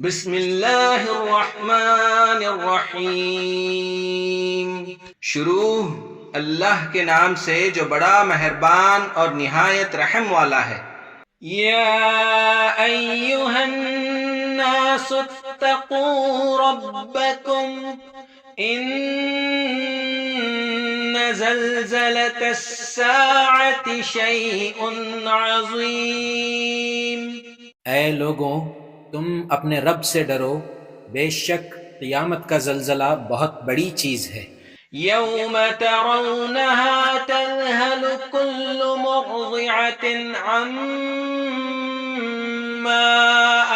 بسم اللہ الرحمن الرحیم۔ شروع اللہ کے نام سے جو بڑا مہربان اور نہایت رحم والا ہے۔ یا ایہا الناس اتقوا ربکم ان زلزلۃ الساعۃ شیء عظیم۔ اے لوگوں، تم اپنے رب سے ڈرو، بے شک قیامت کا زلزلہ بہت بڑی چیز ہے۔ یوم ترونها تذہل کل مرضعۃ عما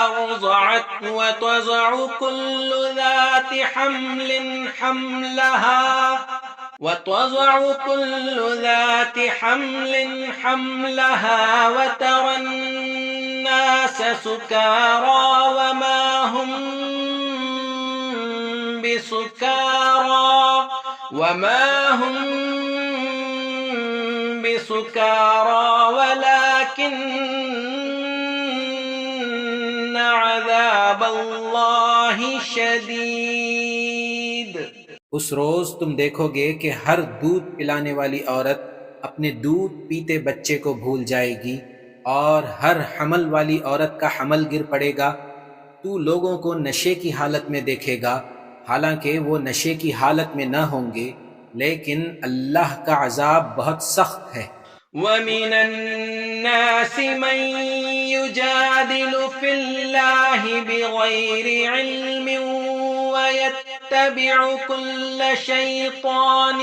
ارضعت وتضع کل ذات حمل حملها وترى الناس سكارى وما هم بسكارى ولكن عذاب الله شديد۔ اس روز تم دیکھو گے کہ ہر دودھ پلانے والی عورت اپنے دودھ پیتے بچے کو بھول جائے گی، اور ہر حمل والی عورت کا حمل گر پڑے گا۔ تو لوگوں کو نشے کی حالت میں دیکھے گا، حالانکہ وہ نشے کی حالت میں نہ ہوں گے، لیکن اللہ کا عذاب بہت سخت ہے۔ وَمِنَ النَّاسِ مَن يُجَادِلُ فِي اللَّهِ بِغَيْرِ عِلْمٍ وَيَتَّبِعُ كُلَّ شَيْطَانٍ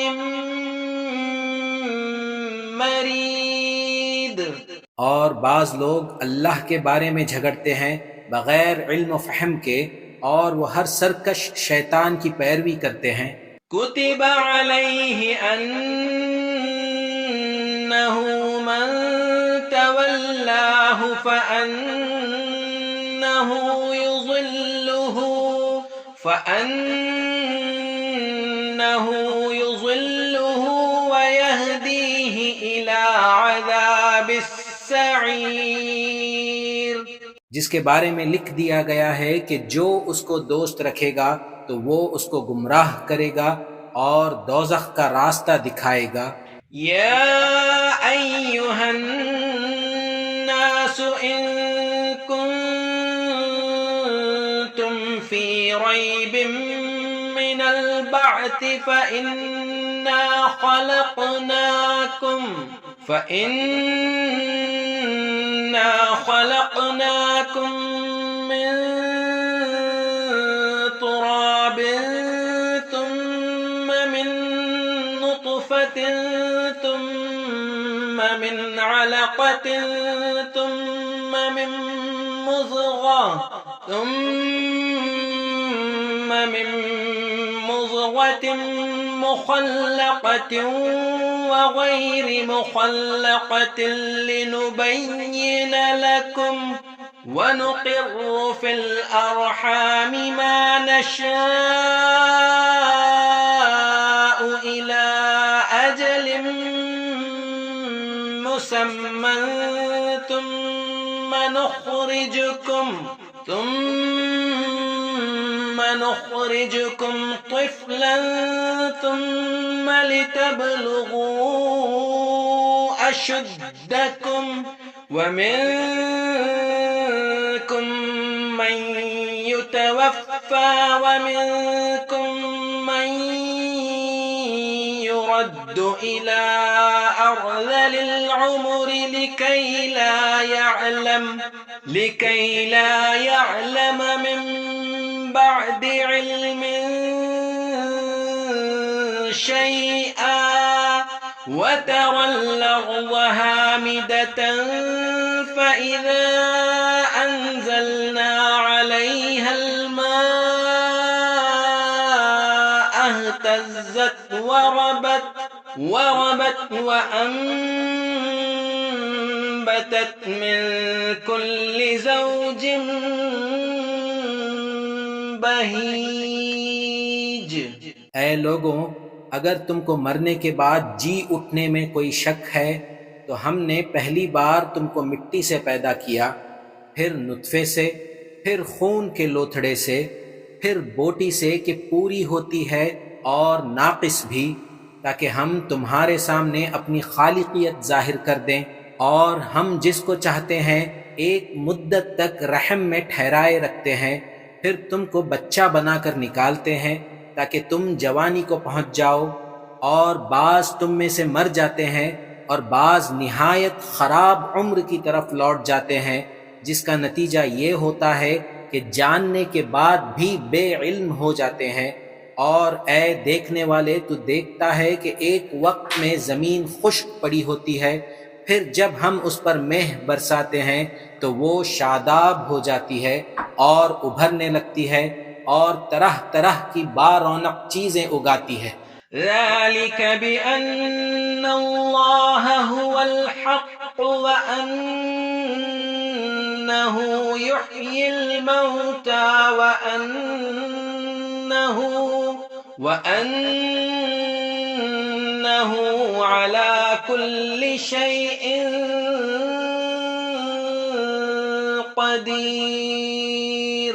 مَرِيدٍ۔ اور بعض لوگ اللہ کے بارے میں جھگڑتے ہیں بغیر علم و فہم کے، اور وہ ہر سرکش شیطان کی پیروی کرتے ہیں۔ كُتِبَ عَلَيْهِ أَنَّهُ مَن تَوَلَّاهُ فَأَنَّهُ يُضِلُّهُ وَيَهْدِيهِ إِلَى عَذَابِ السَّعِيرِ۔ جس کے بارے میں لکھ دیا گیا ہے کہ جو اس کو دوست رکھے گا تو وہ اس کو گمراہ کرے گا اور دوزخ کا راستہ دکھائے گا۔ یا ایہا الناس ان کنتم فی ریب من البعث فإنا خلقناکم من تراب ثم من نطفة ثم من علقة ثم من مضغة مخلقة وغير مخلقة لنبين لكم ونقر في الأرحام ما نشاء إلى أجل مسمى ثم نخرجكم طفلا ثم لتبلغوا أشدكم ومنكم من يتوفى ومنكم من يرد إلى أرذل العمر لكي لا يعلم من بعد علم شيئا وترى الأرض هامدة فإذا أنزلنا عليها الماء اهتزت وربت وأنبتت من كل زوج بہیج۔ اے لوگوں، اگر تم کو مرنے کے بعد جی اٹھنے میں کوئی شک ہے تو ہم نے پہلی بار تم کو مٹی سے پیدا کیا، پھر نطفے سے، پھر خون کے لوتھڑے سے، پھر بوٹی سے کہ پوری ہوتی ہے اور ناقص بھی، تاکہ ہم تمہارے سامنے اپنی خالقیت ظاہر کر دیں، اور ہم جس کو چاہتے ہیں ایک مدت تک رحم میں ٹھہرائے رکھتے ہیں، پھر تم کو بچہ بنا کر نکالتے ہیں تاکہ تم جوانی کو پہنچ جاؤ، اور بعض تم میں سے مر جاتے ہیں اور بعض نہایت خراب عمر کی طرف لوٹ جاتے ہیں، جس کا نتیجہ یہ ہوتا ہے کہ جاننے کے بعد بھی بے علم ہو جاتے ہیں۔ اور اے دیکھنے والے، تو دیکھتا ہے کہ ایک وقت میں زمین خشک پڑی ہوتی ہے، پھر جب ہم اس پر مہ برساتے ہیں تو وہ شاداب ہو جاتی ہے اور ابھرنے لگتی ہے اور طرح طرح کی بارونق چیزیں اگاتی ہے۔ ذلك بأن الله هو الحق وأنه يحيي الموتى وأنه على كل شيء قدير۔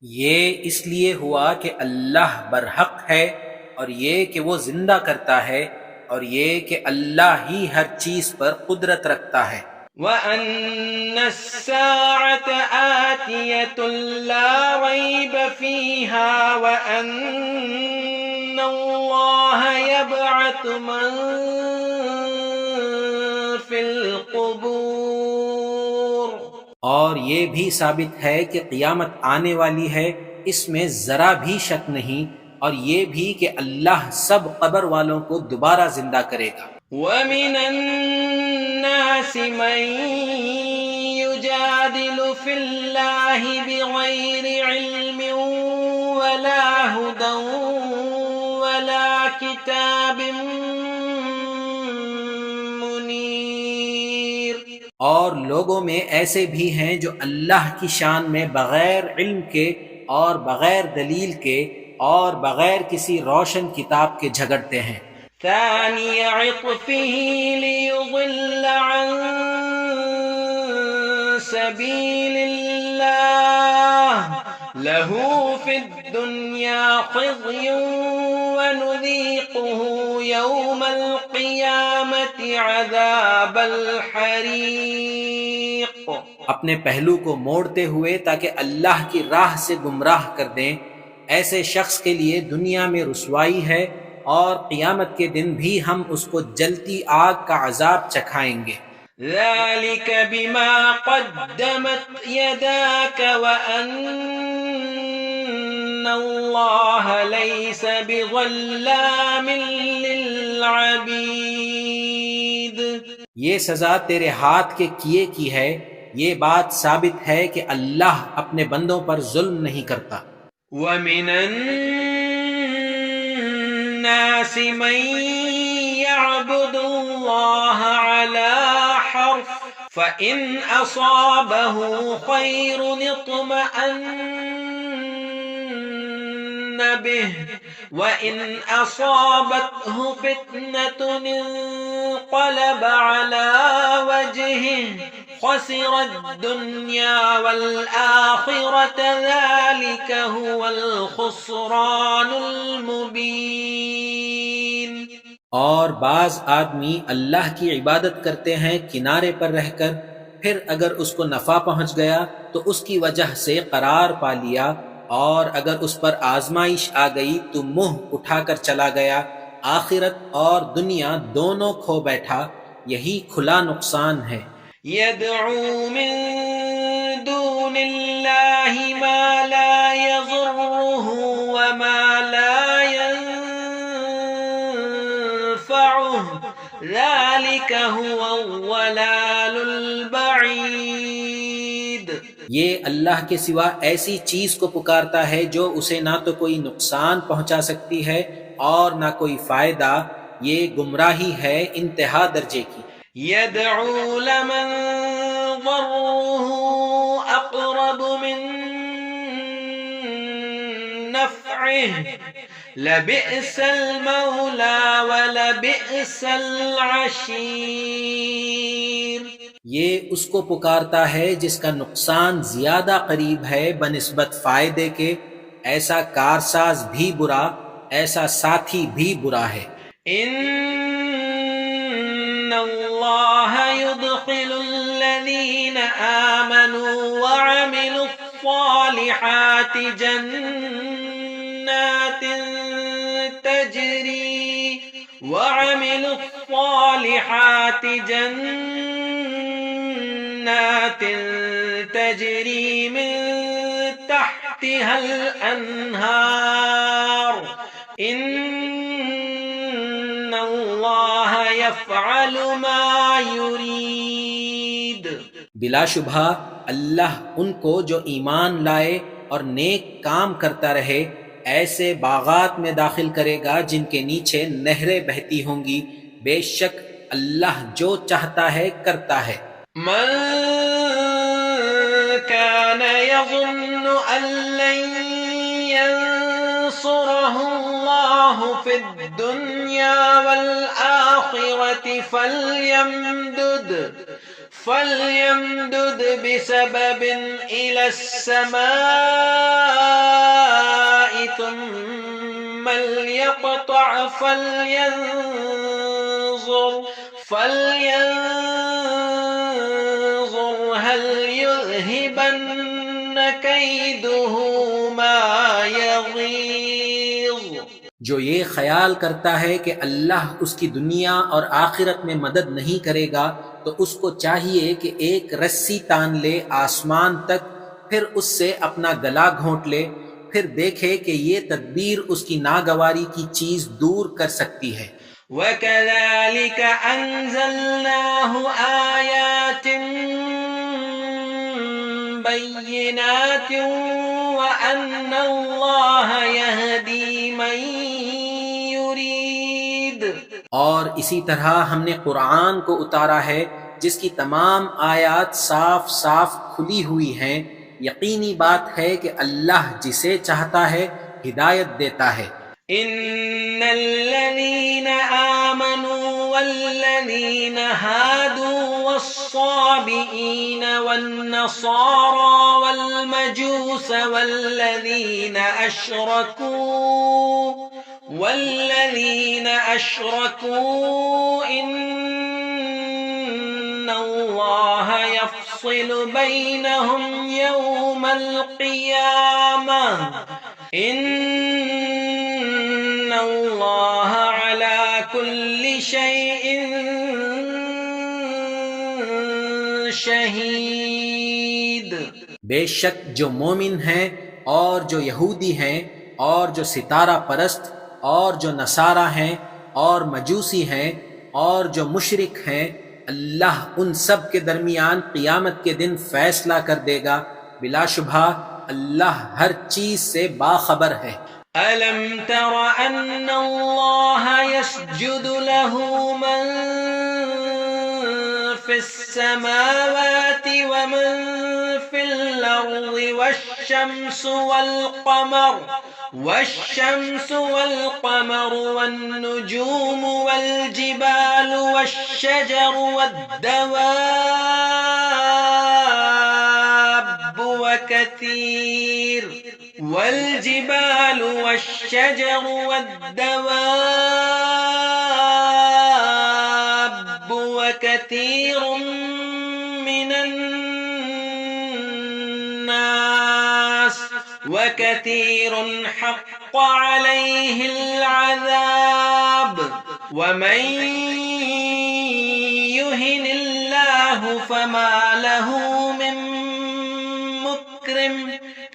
یہ اس لیے ہوا کہ اللہ برحق ہے، اور یہ کہ وہ زندہ کرتا ہے، اور یہ کہ اللہ ہی ہر چیز پر قدرت رکھتا ہے۔ وَأَنَّ السَّاعَةَ آتِيَةٌ لَا رَيْبَ فِيهَا وَأَنَّ اللَّهَ يَبْعَثُ مَن فِي الْقُبُورِ۔ اور یہ بھی ثابت ہے کہ قیامت آنے والی ہے، اس میں ذرا بھی شک نہیں، اور یہ بھی کہ اللہ سب قبر والوں کو دوبارہ زندہ کرے گا۔ وَمِنَ النَّاسِ مَن يُجَادِلُ فِي اللَّهِ بِغَيْرِ عِلْمٍ وَلَا هُدًى وَلَا كِتَابٍ مُنِيرٍ۔ اور لوگوں میں ایسے بھی ہیں جو اللہ کی شان میں بغیر علم کے اور بغیر دلیل کے اور بغیر کسی روشن کتاب کے جھگڑتے ہیں۔ ثاني عطفه ليضل عن سبيل الله له في الدنيا خزي ونذيقه يوم القيامة عذاب الحريق۔ اپنے پہلو کو موڑتے ہوئے تاکہ اللہ کی راہ سے گمراہ کر دیں، ایسے شخص کے لیے دنیا میں رسوائی ہے، اور قیامت کے دن بھی ہم اس کو جلتی آگ کا عذاب چکھائیں گے۔ ذلك بما قدمت يداك وأن الله ليس بظلام للعبيد۔ یہ سزا تیرے ہاتھ کے کیے کی ہے، یہ بات ثابت ہے کہ اللہ اپنے بندوں پر ظلم نہیں کرتا۔ وَمِنَ النَّاسِ مَن يَعْبُدُ اللَّهَ عَلَى حَرْفٍ فَإِنْ أَصَابَهُ خَيْرٌ اطْمَأَنَّ بِهِ وَإِنْ أَصَابَتْهُ فِتْنَةٌ انقلب على وجهه خسر الدنيا والآخرة ذلك هو الخسران المبين۔ اور بعض آدمی اللہ کی عبادت کرتے ہیں کنارے پر رہ کر، پھر اگر اس کو نفع پہنچ گیا تو اس کی وجہ سے قرار پا لیا، اور اگر اس پر آزمائش آ گئی تو منہ اٹھا کر چلا گیا، آخرت اور دنیا دونوں کھو بیٹھا، یہی کھلا نقصان ہے۔ يدعو من دون الله ما لا يضره وما لا ينفعه ذلك هو الضلال البعيد۔ یہ اللہ کے سوا ایسی چیز کو پکارتا ہے جو اسے نہ تو کوئی نقصان پہنچا سکتی ہے اور نہ کوئی فائدہ، یہ گمراہی ہے انتہا درجے کی۔ يدعو لمن ضره أقرب من نفعه لبئس المولى ولبئس العشير۔ یہ اس کو پکارتا ہے جس کا نقصان زیادہ قریب ہے بنسبت فائدے کے، ایسا کارساز بھی برا، ایسا ساتھی بھی برا ہے۔ ان اللہ يدخل الذین آمنوا وعملوا الصالحات جنات تجری من تحتها الانہار ان اللہ یفعل ما یرید۔ بلا شبہ اللہ ان کو جو ایمان لائے اور نیک کام کرتا رہے ایسے باغات میں داخل کرے گا جن کے نیچے نہریں بہتی ہوں گی، بے شک اللہ جو چاہتا ہے کرتا ہے۔ من كان يظن أن لن ينصره الله في الدنيا والآخرة فليمدد بسبب إلى السماء ثم ليقطع فلينظر هل يذهبن كيده ما يغيظ۔ جو یہ خیال کرتا ہے کہ اللہ اس کی دنیا اور آخرت میں مدد نہیں کرے گا تو اس کو چاہیے کہ ایک رسی تان لے آسمان تک، پھر اس سے اپنا گلا گھونٹ لے، پھر دیکھے کہ یہ تدبیر اس کی ناگواری کی چیز دور کر سکتی ہے۔ وَكَذَلِكَ أَنزَلْنَاهُ آيَاتٍ بَيِّنَاتٍ وَأَنَّ اللَّهَ يَهْدِي مَن يُرِيدُ۔ اور اسی طرح ہم نے قرآن کو اتارا ہے جس کی تمام آیات صاف صاف کھلی ہوئی ہیں، یقینی بات ہے کہ اللہ جسے چاہتا ہے ہدایت دیتا ہے۔ ان الذين آمنوا والذين هادوا والصابئين والنصارى والمجوس والذين أشركوا إن الله يفصل بينهم يوم القيامة ان اللہ علی کل شیء شہید۔ بے شک جو مومن ہیں اور جو یہودی ہیں اور جو ستارہ پرست اور جو نصارہ ہیں اور مجوسی ہیں اور جو مشرک ہیں، اللہ ان سب کے درمیان قیامت کے دن فیصلہ کر دے گا، بلا شبہ اللہ ہر چیز سے باخبر ہے۔ أَلَمْ تَرَ أَنَّ اللَّهَ يَسْجُدُ لَهُ مَن فِي السَّمَاوَاتِ وَمَن فِي الْأَرْضِ وَالشَّمْسُ وَالْقَمَرُ وَالنُّجُومُ وَالْجِبَالُ وَالشَّجَرُ وَالدَّوَابُّ وكثير من الناس وكثير حق عليه العذاب ومن يهن الله فما له من مكرم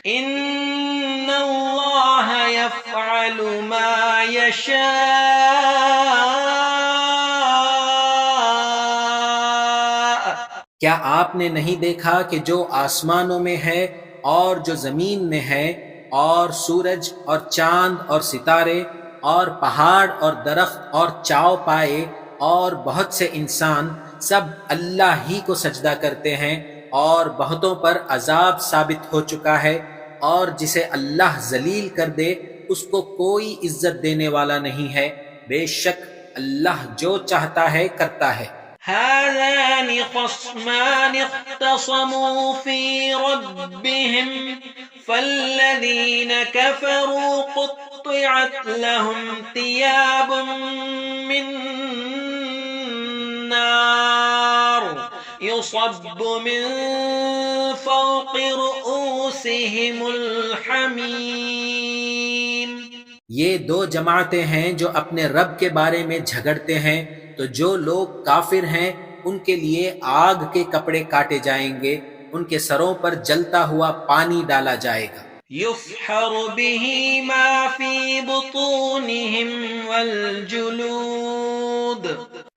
ان اللہ یفعل ما یشاء۔ کیا آپ نے نہیں دیکھا کہ جو آسمانوں میں ہے اور جو زمین میں ہے، اور سورج اور چاند اور ستارے اور پہاڑ اور درخت اور چاو پائے اور بہت سے انسان، سب اللہ ہی کو سجدہ کرتے ہیں، اور بہتوں پر عذاب ثابت ہو چکا ہے، اور جسے اللہ ذلیل کر دے اس کو کوئی عزت دینے والا نہیں ہے، بے شک اللہ جو چاہتا ہے کرتا ہے۔ هذا خصمان اختصموا في ربهم فالذين كفروا قطعت لهم ثياب من نار يصب من فوق رؤوسهم الحميم. یہ دو جماعتیں ہیں جو اپنے رب کے بارے میں جھگڑتے ہیں، تو جو لوگ کافر ہیں ان کے لیے آگ کے کپڑے کاٹے جائیں گے، ان کے سروں پر جلتا ہوا پانی ڈالا جائے گا. يسحر به ما في بطونهم والجلود.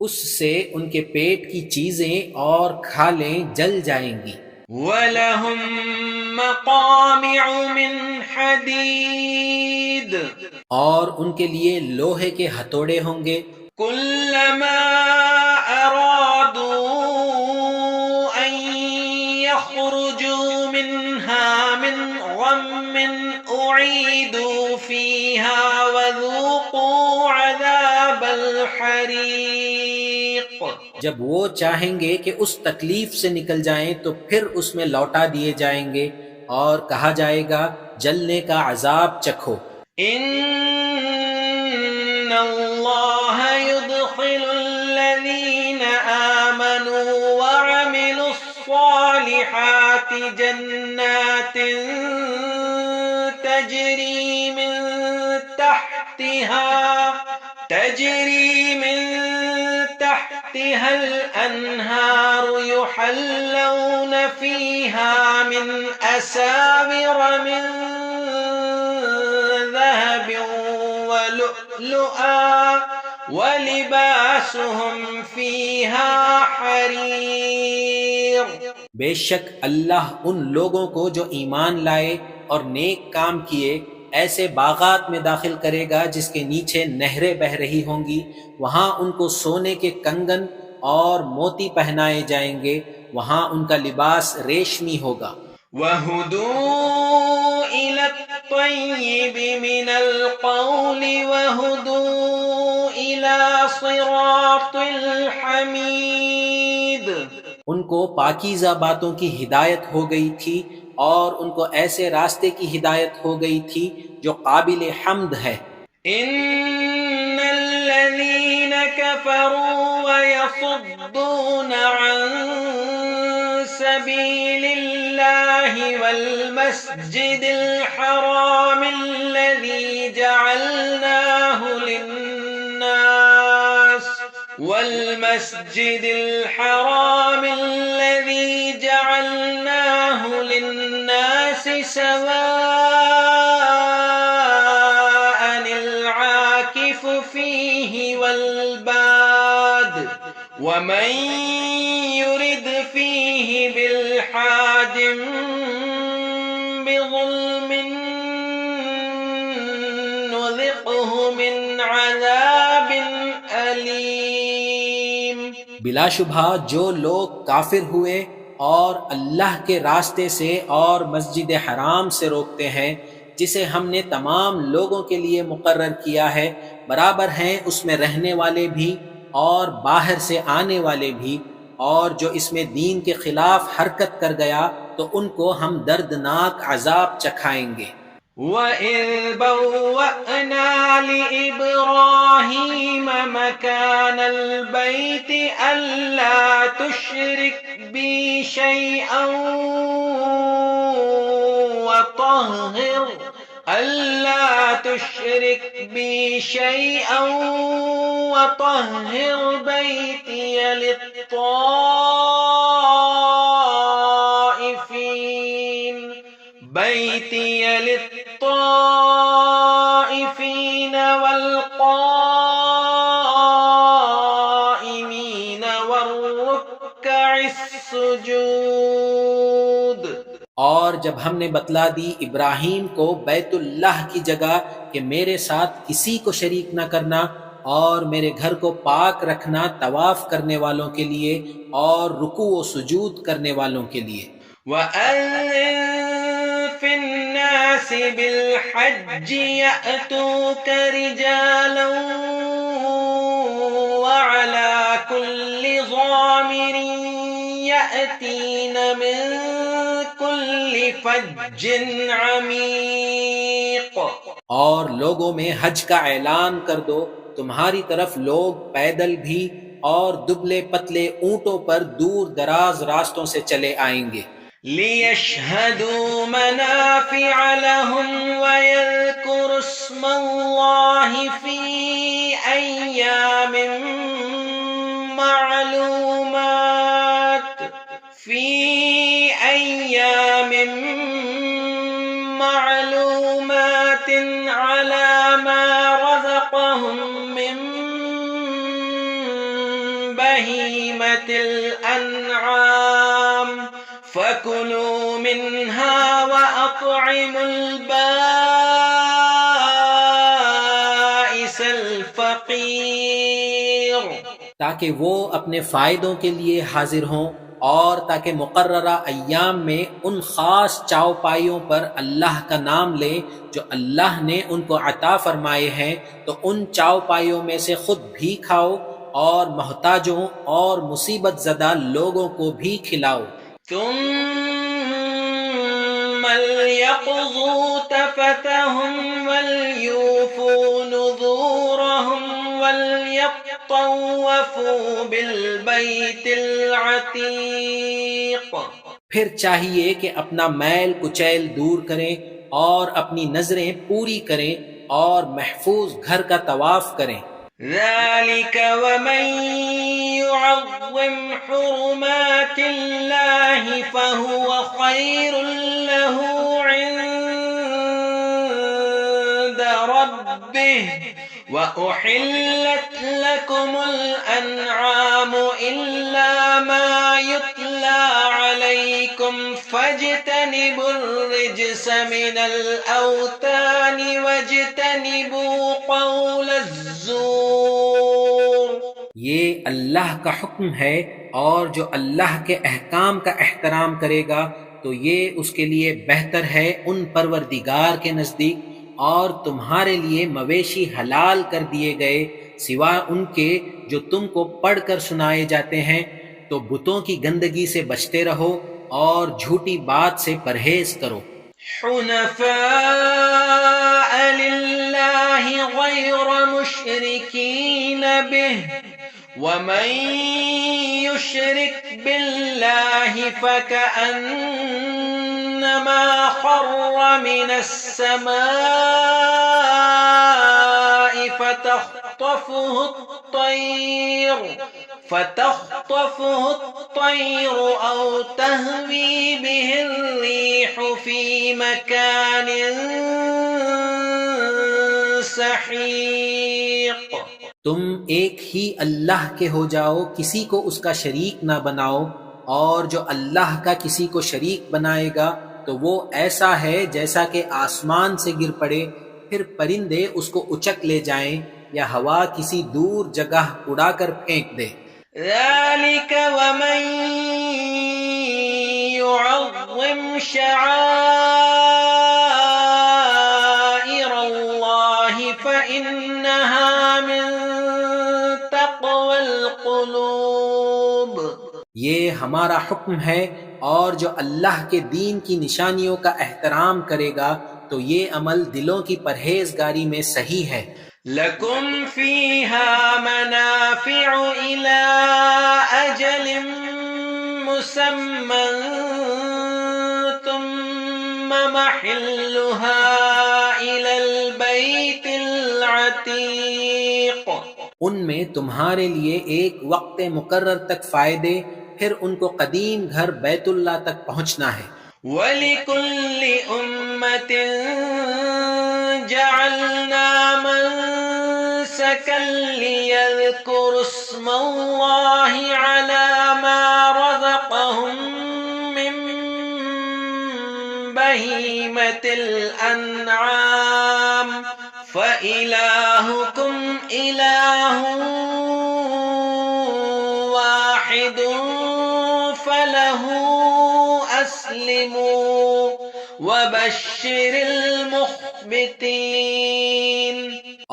اس سے ان کے پیٹ کی چیزیں اور کھالیں جل جائیں گی. وَلَهُم مَّقَامِعُ مِنْ حَدِيدٍ. اور ان کے لیے لوہے کے ہتھوڑے ہوں گے. كُلَّمَا أَرَادُوا أَن يَخْرُجُوا مِنْهَا مِنْ غَمٍّ أُعِيدُوا فِيهَا وَذُوقُوا عَذَابَ الْحَرِيقِ. جب وہ چاہیں گے کہ اس تکلیف سے نکل جائیں تو پھر اس میں لوٹا دیے جائیں گے اور کہا جائے گا جلنے کا عذاب چکھو. إِنَّ اللَّهَ يُدْخِلُ الَّذِينَ آمَنُوا وَعَمِلُوا الصَّالِحَاتِ جَنَّاتٍ تَجْرِي مِن تحتها الأنهار يحلون فيها من أساور من ذهب ولؤلؤا ولباسهم فيها حرير. بے شک اللہ ان لوگوں کو جو ایمان لائے اور نیک کام کیے ایسے باغات میں داخل کرے گا جس کے نیچے نہریں بہہ رہی ہوں گی. وہاں ان کو سونے کے کنگن اور موتی پہنائے جائیں گے، وہاں ان کا لباس ریشمی ہوگا. وَهُدُوا إِلَى الطَّيِّبِ مِنَ الْقَوْلِ وَهُدُوا إِلَى صِرَاطِ الْحَمِيدِ. ان کو پاکیزہ باتوں کی ہدایت ہو گئی تھی اور ان کو ایسے راستے کی ہدایت ہو گئی تھی جو قابل حمد ہے. إِنَّ الَّذِينَ كَفَرُوا وَيَصُدُّونَ عَن سَبِيلِ اللَّهِ وَالْمَسْجِدِ الْحَرَامِ الَّذِي جَعَلْنَاهُ لِلنَّاسِ سَوَاءً الْعَاكِفُ فِيهِ وَالْبَادِ وَمَن يُرِدْ فِيهِ بِالْحَادٍ بِظُلْمٍ نُذِقْهُ مِنْ عَذَابٍ أَلِيمٍ. بلا شبہ جو لوگ کافر ہوئے اور اللہ کے راستے سے اور مسجد حرام سے روکتے ہیں جسے ہم نے تمام لوگوں کے لیے مقرر کیا ہے، برابر ہیں اس میں رہنے والے بھی اور باہر سے آنے والے بھی، اور جو اس میں دین کے خلاف حرکت کر گیا تو ان کو ہم دردناک عذاب چکھائیں گے. وَإِذْ بَوَّأْنَا لِإِبْرَاهِيمَ مَكَانَ الْبَيْتِ أَلَّا تُشْرِكْ بِي شَيْئًا وَطَهِّرْ بَيْتِيَ لِلطَّائِفِينَ وَالْقَائِمِينَ وَالرُّكَّعِ السُّجُودِ. اور جب ہم نے بتلا دی ابراہیم کو بیت اللہ کی جگہ کہ میرے ساتھ کسی کو شریک نہ کرنا اور میرے گھر کو پاک رکھنا طواف کرنے والوں کے لیے اور رکوع و سجود کرنے والوں کے لیے. وَأَذِّن فِي النَّاسِ بِالْحَجِّ يَأْتُوكَ رِجَالًا وَعَلَى كُلِّ ضَامِرٍ يأتين من كل فج عميق. اور لوگوں میں حج کا اعلان کر دو، تمہاری طرف لوگ پیدل بھی اور دبلے پتلے اونٹوں پر دور دراز راستوں سے چلے آئیں گے. لِيَشْهَدُوا مَنَافِعَ لَهُمْ وَيَذْكُرُوا اسْمَ اللَّهِ فِي أَيَّامٍ معلومات على ما رزقهم من بهيمة الأنعام فكلوا منها وأطعموا البائس الفقير. تاکہ وہ اپنے فائدوں کے لیے حاضر ہوں، اور تاکہ مقررہ ایام میں ان خاص چاؤپائیوں پر اللہ کا نام لیں جو اللہ نے ان کو عطا فرمائے ہیں، تو ان چاؤپائیوں میں سے خود بھی کھاؤ اور محتاجوں اور مصیبت زدہ لوگوں کو بھی کھلاؤ. ثم ليقضوا تفتهم وليوفوا نذورهم وليطوفوا بالبيت العتيق. پھر چاہیے کہ اپنا میل کچیل دور کریں اور اپنی نظریں پوری کریں اور محفوظ گھر کا طواف کریں. ذلك ومن يعظم حرمات الله فهو خير له عند ربه وأحلت لكم الأنعام إلا ما يتلى عليكم فاجتنبوا الرجس من الأوثان واجتنبوا قول الزور. یہ اللہ کا حکم ہے، اور جو اللہ کے احکام کا احترام کرے گا تو یہ اس کے لیے بہتر ہے ان پروردگار کے نزدیک. اور تمہارے لیے مویشی حلال کر دیے گئے سوا ان کے جو تم کو پڑھ کر سنائے جاتے ہیں. تو بتوں کی گندگی سے بچتے رہو اور جھوٹی بات سے پرہیز کرو. حنفاء لله غير مشركين به ومن يشرك بالله فكأنما خر من السماء فتخطفه الطير أو تهوي به الريح في مكان سحيق. تم ایک ہی اللہ کے ہو جاؤ، کسی کو اس کا شریک نہ بناؤ، اور جو اللہ کا کسی کو شریک بنائے گا تو وہ ایسا ہے جیسا کہ آسمان سے گر پڑے، پھر پرندے اس کو اچک لے جائیں یا ہوا کسی دور جگہ اڑا کر پھینک دے. ذلك ومن يعظم شعائر الله فإنها من تقوى القلوب. یہ ہمارا حکم ہے، اور جو اللہ کے دین کی نشانیوں کا احترام کرے گا تو یہ عمل دلوں کی پرہیزگاری میں صحیح ہے. لَكُمْ فِيهَا مَنَافِعُ إِلَىٰ أَجَلٍ مُّسَمًّى ثُمَّ مَحِلُّهَا إِلَى الْبَيْتِ الْعَتِيقِ. ان میں تمہارے لیے ایک وقت مقرر تک فائدے، پھر ان کو قدیم گھر بیت اللہ تک پہنچنا ہے. وَلِكُلِّ أُمَّةٍ جَعَلْنَا مَنسَكًا لِيَذْكُرُوا اسْمَ اللَّهِ عَلَى مَا رَزَقَهُم مِّن بَهِيمَةِ الْأَنْعَامِ فَإِلَٰهُكُمْ إِلَٰهٌ وَاحِدٌ فَلَهُ أَسْلِمُوا وَبَشِّرِ الْمُخْبِتِينَ.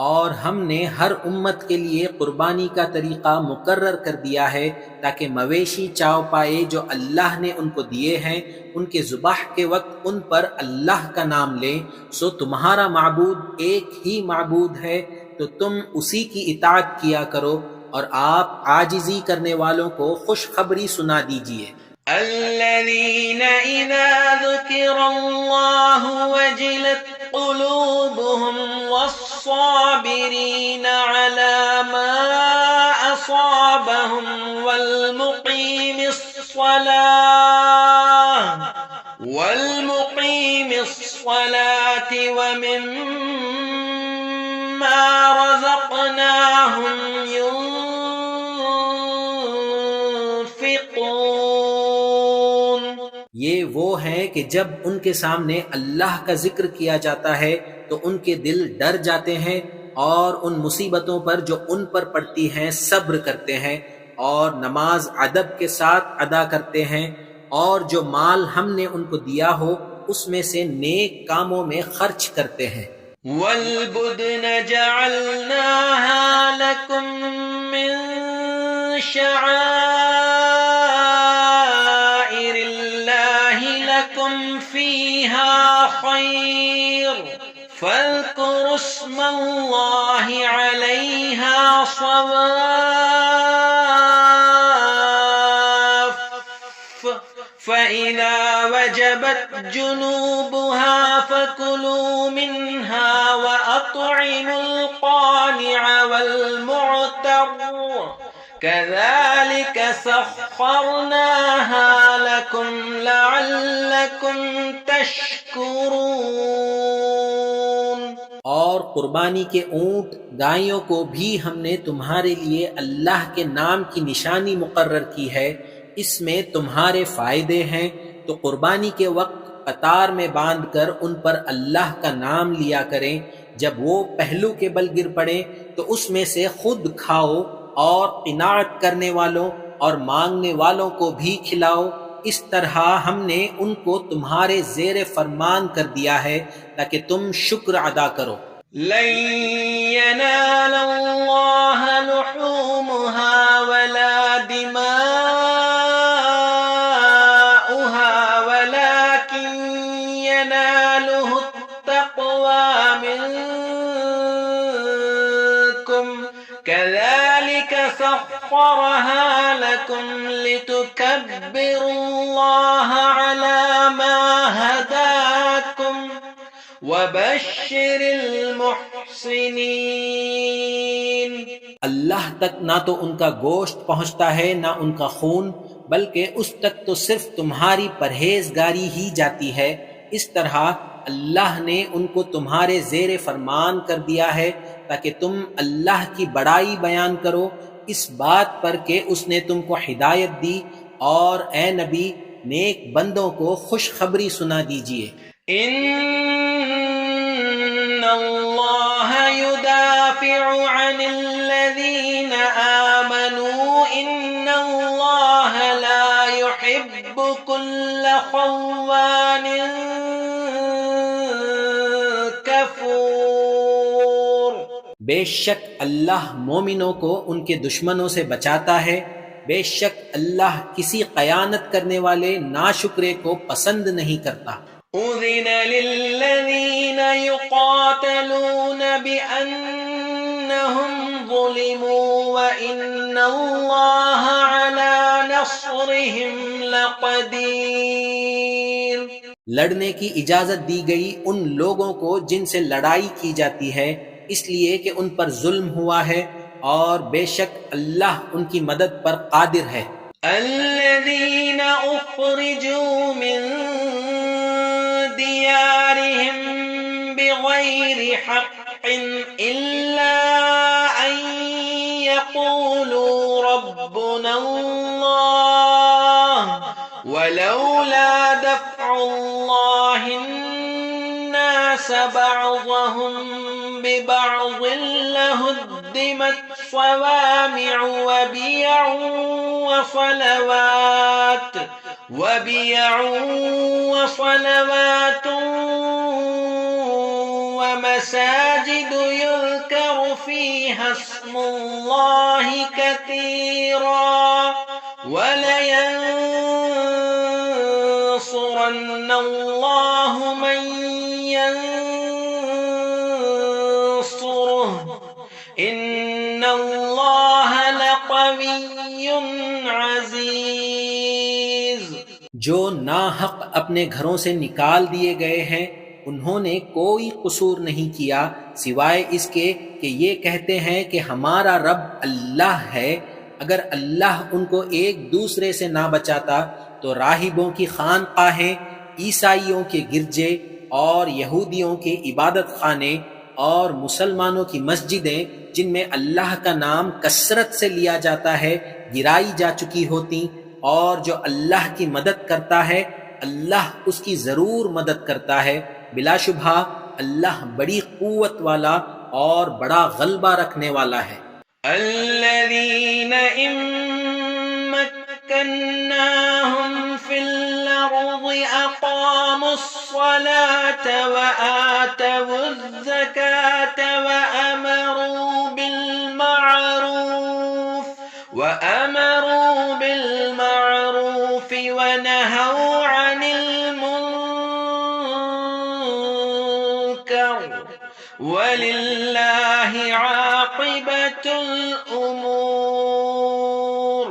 اور ہم نے ہر امت کے لیے قربانی کا طریقہ مقرر کر دیا ہے تاکہ مویشی چاو پائے جو اللہ نے ان کو دیے ہیں، ان کے ذبح کے وقت ان پر اللہ کا نام لیں۔ سو تمہارا معبود ایک ہی معبود ہے، تو تم اسی کی اطاعت کیا کرو، اور آپ عاجزی کرنے والوں کو خوشخبری سنا دیجیے۔ الذين إذا ذكر الله وجلت قلوبهم والصابرين على ما أصابهم والمقيم الصلاة ومما رزقناهم ينفقون۔ یہ وہ ہیں کہ جب ان کے سامنے اللہ کا ذکر کیا جاتا ہے تو ان کے دل ڈر جاتے ہیں، اور ان مصیبتوں پر جو ان پر پڑتی ہیں صبر کرتے ہیں، اور نماز ادب کے ساتھ ادا کرتے ہیں، اور جو مال ہم نے ان کو دیا ہو اس میں سے نیک کاموں میں خرچ کرتے ہیں۔ والبدن جعلناها لكم من شعائر الله لكم فيها خير فاذكروا اسم الله عليها صواف فإذا وجبت جنوبها فكلوا منها وأطعموا القانع والمعتر كذلك سخرناها لكم لعلكم تشكرون۔ اور قربانی کے اونٹ گائیوں کو بھی ہم نے تمہارے لیے اللہ کے نام کی نشانی مقرر کی ہے، اس میں تمہارے فائدے ہیں، تو قربانی کے وقت قطار میں باندھ کر ان پر اللہ کا نام لیا کریں، جب وہ پہلو کے بل گر پڑیں تو اس میں سے خود کھاؤ، اور قناعت کرنے والوں اور مانگنے والوں کو بھی کھلاؤ۔ اس طرح ہم نے ان کو تمہارے زیر فرمان کر دیا ہے تاکہ تم شکر ادا کرو۔ لن ينال الله لحومها ولا دماؤها ولكن يناله التقوى منكم كذلك سخرها لكم لتكبروا الله على ما هداكم وبشر المحسنين۔ اللہ تک نہ تو ان کا گوشت پہنچتا ہے نہ ان کا خون، بلکہ اس تک تو صرف تمہاری پرہیزگاری ہی جاتی ہے۔ اس طرح اللہ نے ان کو تمہارے زیر فرمان کر دیا ہے تاکہ تم اللہ کی بڑائی بیان کرو، اس بات پر کہ اس نے تم کو ہدایت دی، اور اے نبی نیک بندوں کو خوشخبری سنا دیجیے۔ ان اللہ يدافع عن الذین آمنوا ان اللہ لا يحب كل خوان کفور۔ بے شک اللہ مومنوں کو ان کے دشمنوں سے بچاتا ہے، بے شک اللہ کسی خیانت کرنے والے ناشکرے کو پسند نہیں کرتا۔ اذن للذین یقاتلون بأنہم ظلموا وإن اللہ علی نصرہم لقدیر۔ لڑنے کی اجازت دی گئی ان لوگوں کو جن سے لڑائی کی جاتی ہے، اس لیے کہ ان پر ظلم ہوا ہے، اور بے شک اللہ ان کی مدد پر قادر ہے۔ الذین اخرجوا من دیارہم بغیر حق الا ان یقولوا ربنا اللہ ولولا دفع اللہ الناس بعضهم ببعض لهدمت صوامع وبيع وصلوات مساجد يذكر فيها اسم الله كثيرا ولينصرن الله من ينصره إن الله لقوي عزيز. جو ناحق اپنے گھروں سے نکال دیے گئے ہیں انہوں نے کوئی قصور نہیں کیا سوائے اس کے کہ یہ کہتے ہیں کہ ہمارا رب اللہ ہے. اگر اللہ ان کو ایک دوسرے سے نہ بچاتا تو راہبوں کی خانقاہیں، عیسائیوں کے گرجے اور یہودیوں کے عبادت خانے اور مسلمانوں کی مسجدیں جن میں اللہ کا نام کثرت سے لیا جاتا ہے گرائی جا چکی ہوتی. اور جو اللہ کی مدد کرتا ہے اللہ اس کی ضرور مدد کرتا ہے. بلا شبہ اللہ بڑی قوت والا اور بڑا غلبہ رکھنے والا ہے. الذين إن مكناهم في الأرض أقاموا الصلاة وآتوا الزكاة وأمروا بالمعروف ونهوا عن المنكر ولله عاقبة الأمور.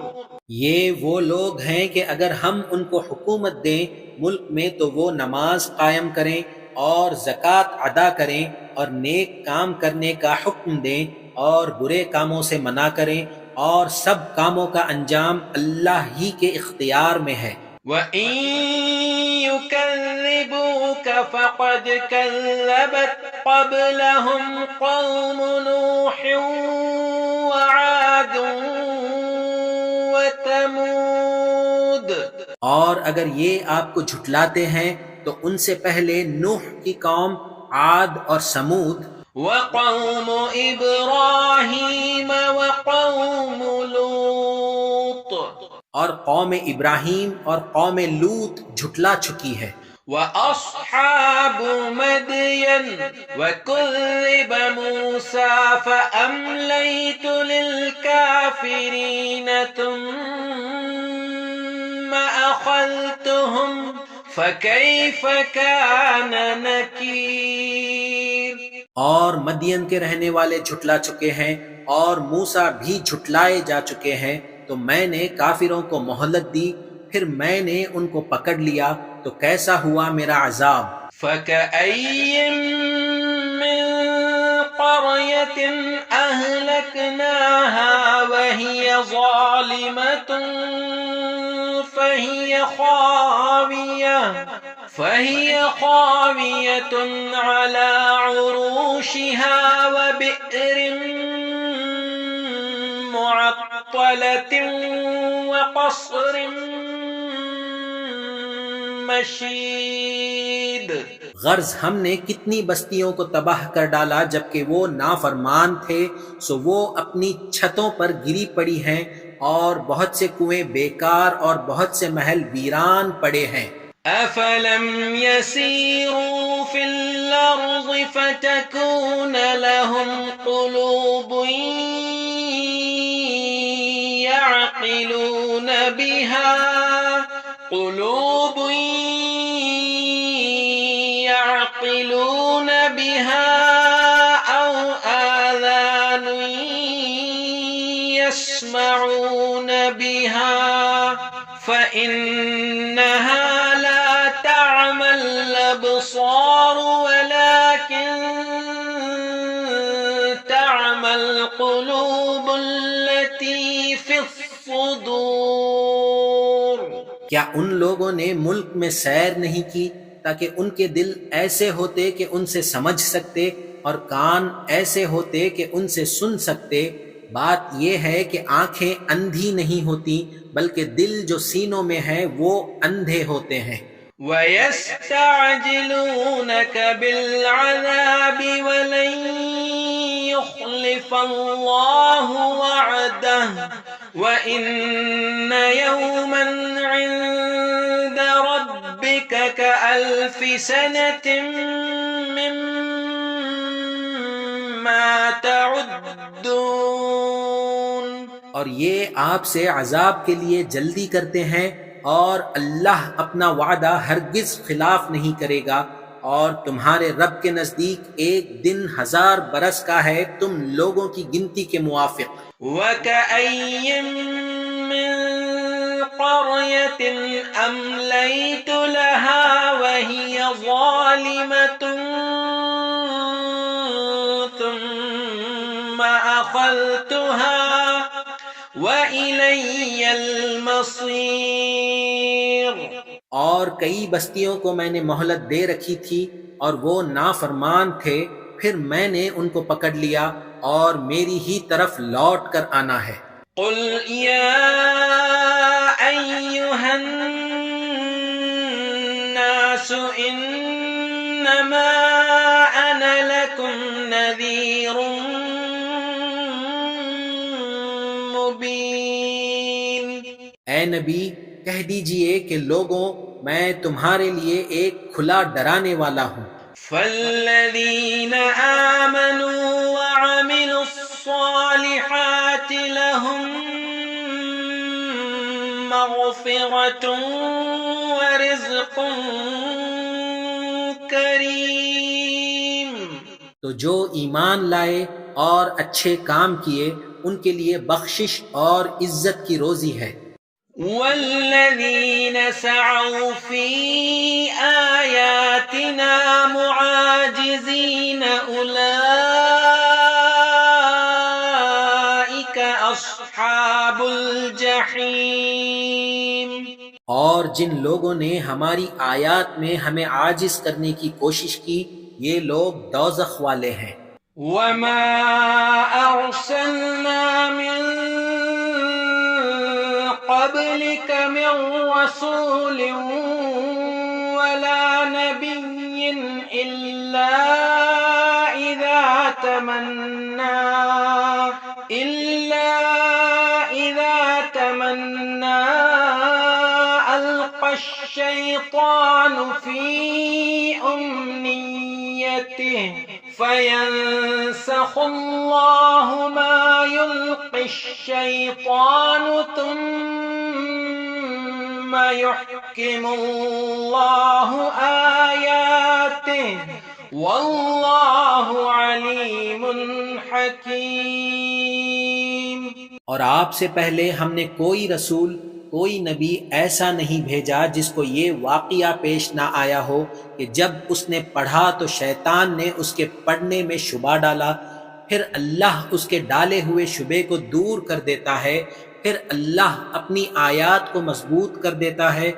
یہ وہ لوگ ہیں کہ اگر ہم ان کو حکومت دیں ملک میں تو وہ نماز قائم کریں اور زکوٰۃ ادا کریں اور نیک کام کرنے کا حکم دیں اور برے کاموں سے منع کریں اور سب کاموں کا انجام اللہ ہی کے اختیار میں ہے. وَإِن يُكَذِّبُوكَ فَقَدْ كَذَّبَتْ قَبْلَهُمْ قَوْمُ نُوحٍ وَعَادٌ وَثَمُودُ. اور اگر یہ آپ کو جھٹلاتے ہیں تو ان سے پہلے نوح کی قوم عاد اور سمود، وَقَوْمُ إِبْرَاهِيمَ وَقَوْمُ لُوطٍ، اور قوم ابراہیم اور قوم لوط جھٹلا چکی ہے. وَأَصْحَابُ مَدْيَنَ وَكُذِّبَ مُوسَى فَأَمْلَيْتُ لِلْكَافِرِينَ ثُمَّ أَخَذْتُهُمْ فَكَيْفَ كَانَ نَكِيرِ. اور مدین کے رہنے والے جھٹلا چکے ہیں اور موسیٰ بھی جھٹلائے جا چکے ہیں، تو میں نے کافروں کو مہلت دی پھر میں نے ان کو پکڑ لیا تو کیسا ہوا میرا عذاب. فَكَأَيٍّ مِّن قَرْيَةٍ أَهْلَكْنَاهَا وَهِيَ ظَالِمَةٌ فهي خاوية على عروشها وبئر معطلة وقصر مشيد. غرض ہم نے کتنی بستیوں کو تباہ کر ڈالا جبکہ وہ نافرمان تھے، سو وہ اپنی چھتوں پر گری پڑی ہیں، اور بہت سے کنویں بیکار اور بہت سے محل ویران پڑے ہیں. أَفَلَمْ يَسِيرُوا فِي الْأَرْضِ فَتَكُونَ لَهُمْ قُلُوبٌ يَعْقِلُونَ بِهَا أَوْ آذَانٌ يَسْمَعُونَ بِهَا فَإِنَّهَا لَا تَعْمَى الْأَبْصَارُ وَلَكِن تَعْمَى الْقُلُوبُ الَّتِي فِي الصُّدُورِ. کیا ان لوگوں نے ملک میں سیر نہیں کی تاکہ ان کے دل ایسے ہوتے کہ ان سے سمجھ سکتے اور کان ایسے ہوتے کہ ان سے سن سکتے؟ بات یہ ہے کہ آنکھیں اندھی نہیں ہوتی بلکہ دل جو سینوں میں ہے وہ اندھے ہوتے ہیں. وَيَسْتَعْجِلُونَكَ بِالْعَذَابِ وَلَن يُخْلِفَ اللَّهُ وَعْدَهُ وَإِنَّ يَوْمًا عِندَ رَبِّكَ كَأَلْفِ سَنَةٍ ما تعدون. اور یہ آپ سے عذاب کے لیے جلدی کرتے ہیں، اور اللہ اپنا وعدہ ہرگز خلاف نہیں کرے گا، اور تمہارے رب کے نزدیک ایک دن 1000 برس کا ہے تم لوگوں کی گنتی کے موافق۔ وَكَأَيٍّ مِّن قَرْيَةٍ أَمْلَيْتُ لَهَا وَهِيَ ظَالِمَةٌ ثُمَّ أَخَذْتُهَا وَإِلَيَّ الْمَصِيرُ۔ اور کئی بستیوں کو میں نے مہلت دے رکھی تھی اور وہ نافرمان تھے، پھر میں نے ان کو پکڑ لیا اور میری ہی طرف لوٹ کر آنا ہے۔ قُلْ يَا أَيُّهَا النَّاسُ إِنَّمَا أَنَا لَكُمْ نَذِيرٌ مُبِينٌ۔ اے نبی کہہ دیجئے کہ لوگوں، میں تمہارے لیے ایک کھلا ڈرانے والا ہوں۔ فَالَّذِينَ آمَنُوا وَعَمِلُوا الصَّالِحَاتِ لَهُم مَّغْفِرَةٌ وَرِزْقٌ كَرِيمٌ۔ تو جو ایمان لائے اور اچھے کام کیے ان کے لیے بخشش اور عزت کی روزی ہے۔ وَالَّذِينَ سَعَوْا فِي آيَاتِنَا مُعَاجِزِينَ أُولَئِكَ أَصْحَابُ الْجَحِيمِ۔ اور جن لوگوں نے ہماری آیات میں ہمیں عاجز کرنے کی کوشش کی، یہ لوگ دوزخ والے ہیں۔ وَمَا أَرْسَلْنَا مِن قَبْلِكَ مِن رَّسُولٍ وَلَا نَبِيٍّ إِلَّا إِذَا تَمَنَّىٰ أَلْقَى الشَّيْطَانُ فِي أُمْنِيَّتِهِ فَيَنسَخُ اللَّهُ مَا يُلْقِي الشَّيْطَانُ ثُمَّ يُحْكِمُ اللَّهُ آيَاتِهِ وَاللَّهُ عَلِيمٌ حَكِيمٌ۔ اور آپ سے پہلے ہم نے کوئی رسول، کوئی نبی ایسا نہیں بھیجا جس کو یہ واقعہ پیش نہ آیا ہو کہ جب اس نے پڑھا تو شیطان نے اس کے پڑھنے میں شبہ ڈالا، پھر اللہ اس کے ڈالے ہوئے شبے کو دور کر دیتا ہے، پھر اللہ اپنی آیات کو مضبوط کر دیتا ہے،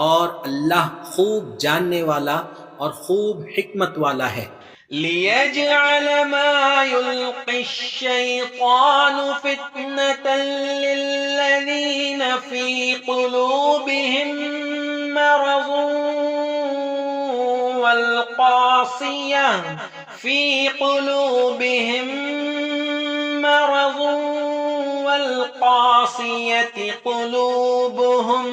اور اللہ خوب جاننے والا اور خوب حکمت والا ہے۔ لِيَجْعَلَ مَا يُلْقِي الشَّيْطَانُ فِتْنَةً لِّلَّذِينَ فِي قُلُوبِهِم مَّرَضٌ وَالْقَاسِيَةِ قُلُوبُهُمْ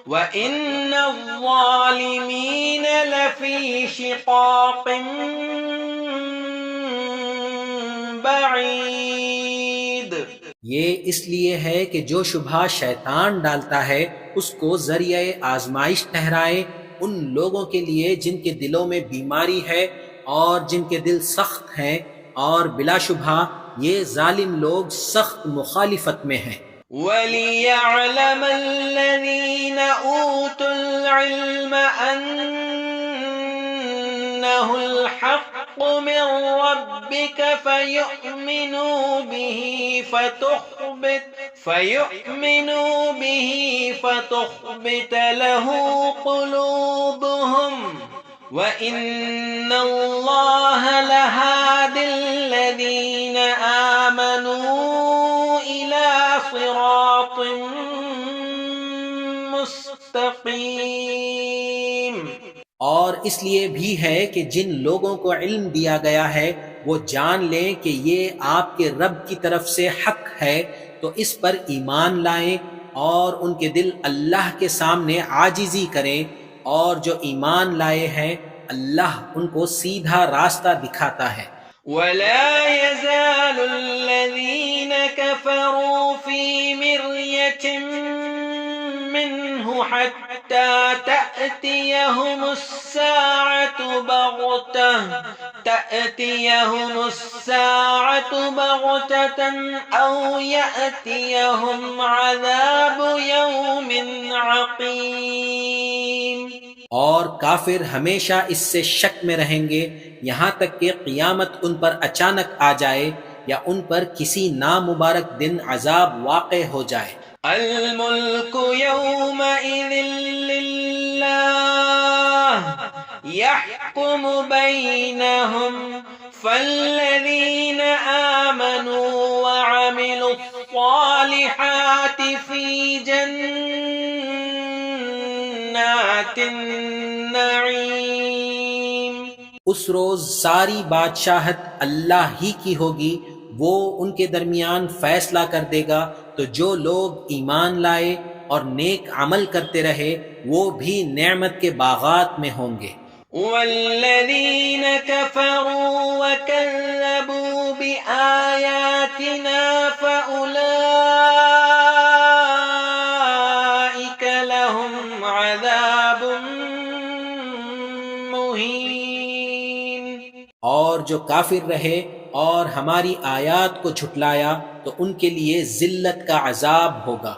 وَإِنَّ الظَّالِمِينَ لَفِي شِقَاقٍ بَعِيدٍ۔ یہ اس لیے ہے کہ جو شبہ شیطان ڈالتا ہے اس کو ذریعہ آزمائش ٹھہرائے ان لوگوں کے لیے جن کے دلوں میں بیماری ہے اور جن کے دل سخت ہیں، اور بلا شبہ یہ ظالم لوگ سخت مخالفت میں ہیں۔ وَلِيَعْلَمَ الَّذِينَ أُوتُوا الْعِلْمَ أَنَّهُ الْحَقُّ مِن رَّبِّكَ فَيُؤْمِنُوا بِهِ فَتُخْبِتَ لَهُ قُلُوبُهُمْ وَإِنَّ اللَّهَ لَهَادِ الَّذِينَ آمَنُوا إِلَىٰ صِرَاطٍ مُّسْتَقِيمٍ۔ اور اس لیے بھی ہے کہ جن لوگوں کو علم دیا گیا ہے وہ جان لیں کہ یہ آپ کے رب کی طرف سے حق ہے، تو اس پر ایمان لائیں اور ان کے دل اللہ کے سامنے عاجزی کریں، اور جو ایمان لائے ہیں اللہ ان کو سیدھا راستہ دکھاتا ہے۔ ولا يزال الذين كفروا في مرية منه حتى تأتيهم الساعة بغتة أو يأتيهم عذاب يوم عقيم. اور کافر ہمیشہ اس سے شک میں رہیں گے یہاں تک کہ قیامت ان پر اچانک آ جائے یا ان پر کسی نامبارک دن عذاب واقع ہو جائے. الملك يومئذ لله يحكم بينهم فالذين آمنوا وعملوا الصالحات في جنات النعيم. اس روز ساری بادشاہت اللہ ہی کی ہوگی، وہ ان کے درمیان فیصلہ کر دے گا، تو جو لوگ ایمان لائے اور نیک عمل کرتے رہے وہ بھی نعمت کے باغات میں ہوں گے. والذین کفروا وکذبوا بآیاتنا فأولئک لهم عذاب مہین. اور جو کافر رہے اور ہماری آیات کو جھٹلایا تو ان کے لیے ذلت کا عذاب ہوگا.